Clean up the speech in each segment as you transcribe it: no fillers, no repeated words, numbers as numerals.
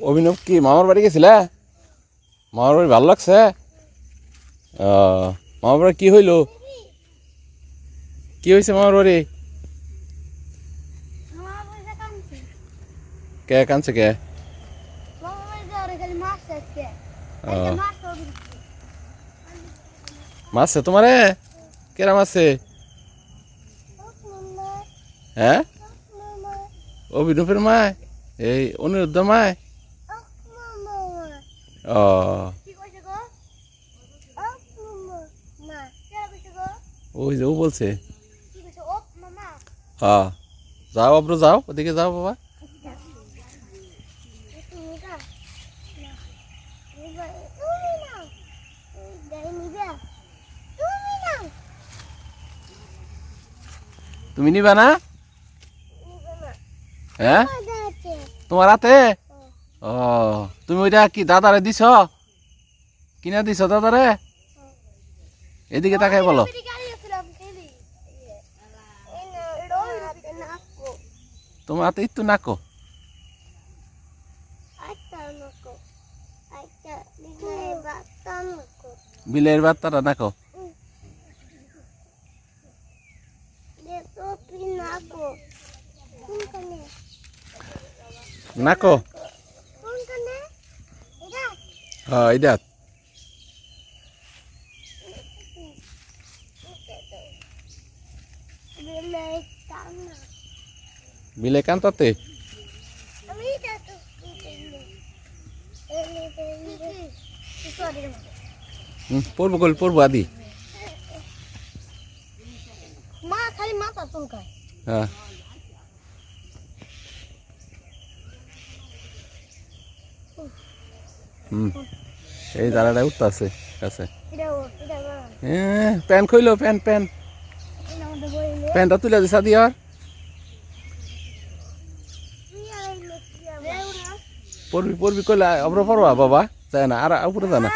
অভিনব কি মামার বাড়ি গেছিলে? মামার বাড়ি ভালো লাগছে? মামার বাড়ি কি হইল? কি হয়েছে মামার বাড়ি? কে কানছে কে? মারছে তোমারে? কেরা মারছে? হ্যাঁ, অভিনবের মায়, এই অনিরুদ্ধ মায়। ও ওই যে ও বলছে। হ্যাঁ, যাও আব্রু যাও, ওদিকে যাও বাবা। তুমি নিবা না? হ্যাঁ, তোমার হাতে? ও, তুমি ওইটা কি দাদারে দিছ? কিনা দিছ দাদারে? এদিকে তাকাই বলো। তোমার হাতে একটু নাকো। বিলের বার্তাটা নাকো। নাকো। হ্যাঁ, এইটা বিলে কান্তাতে। পড়বো কল পড়বো আদি। মা খালি মাথা চুলকায়। হ্যাঁ, এই দাঁড়াটা উঠতে আছে কাছে। প্যান্ট খুইলো, প্যান্ট প্যান্ট প্যান্টটা তুলে দিছা দিয়ে আর পড়বি পড়বি কইলে আমরা পড়বা বাবা যায় না আর উপরে যায় না।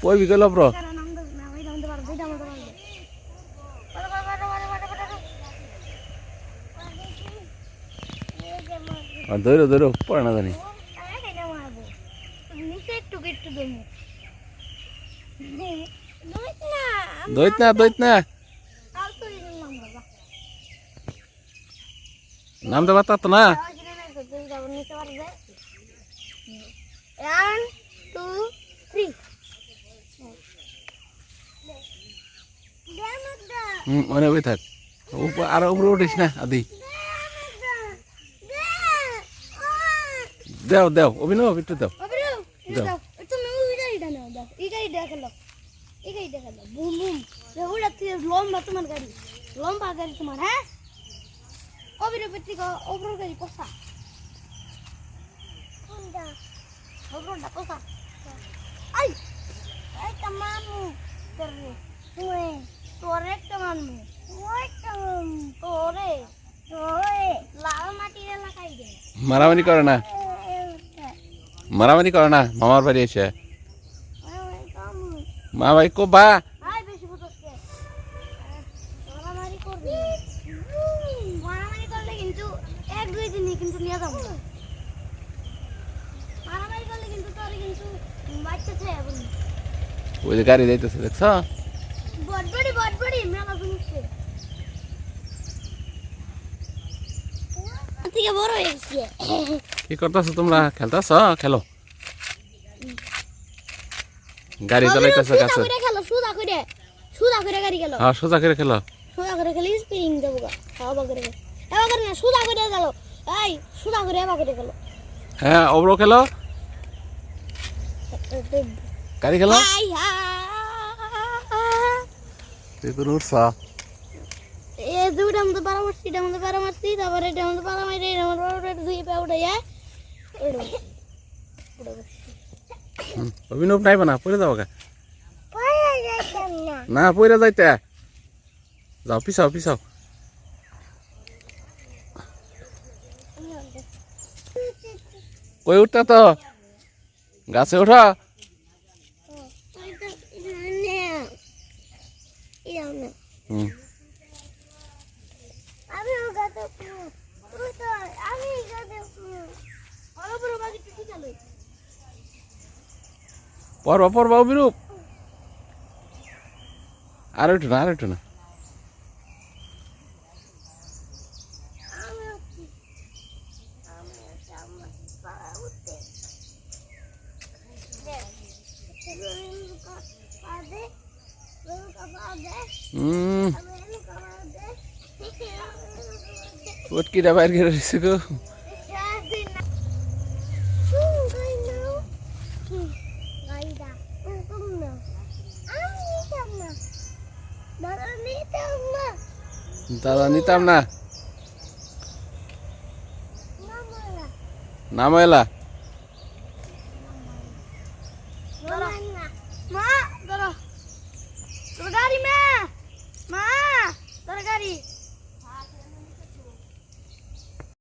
পড়বি কইলে অব্র ধরো ধরো পড়ে না জানি। দইত না দইত না নাম দেবা তা তো না। মনে বই থাক আর উপরে উঠিস না আদি। দেও দেও অভিনব একটু দেও দেও। লম্বা তোমার গাড়ি, লম্বা গাড়ি তোমার। হ্যাঁ, অভিনবের থেকে অপর গাড়ি পোষা। অপরটা পোষা। আই একটা মামু তোরে একটা মামু তোরে লাল মাটির এলাকায় দে। মারামারি করে না, মারামারি করে না মামার বাড়ি এসে। মা ভাই কো বা মারামারি করবে, মারামারি করলে কিন্তু এক দুই দিনই কিন্তু নিয়ে যাবো। মারামারি করলে কিন্তু তোর কিন্তু বাচ্চা ছায়া বলি। ওই যে গাড়ি যাইতেছে দেখছ? বড়বড়ি মেলা শুনছে থেকে বড় হয়ে গেছে। কি করতেছো তোমরা? খেলতেছ? খেলো, গাড়ি চালাইতেছ কাছে। খেলো সুদা করে গাড়ি খেলো। হ্যাঁ, সোজা করে খেলো। সুদা করে খেলে স্পিরিং দেবো গা। এবার করে না সুদা করে গেল। এই সুদা করে এবার করে গেল। হ্যাঁ, অব্র খেলো, গাড়ি খেলো। তুই তো উঠছা। এ দুইটার মধ্যে পারামারছি, এটার মধ্যে পারামারছি, তারপরে এটার মধ্যে পারামারি, এটার মধ্যে দুই পা উঠাইয়া অভিনব নাইবা না, পড়ে যাবো না, পড়ে যাইতে যাও, পিছাও পিছাও। কই উঠতা তো গাছে ওঠা। তুই তো আমি যদি ভালো বড় বাকি তুই চলে পড়বা পড়বা অভিরূপ আর একটু না আর একটু না আমি আমি আমার পাড়া উঠতে দেখ পাদে পাদে আমি কামাদে উটকিটা বাইর করে দিছে গো দাদা নিতাম না নামাইলা মা ধরো তোর গাড়ি মা মা তোর গাড়ি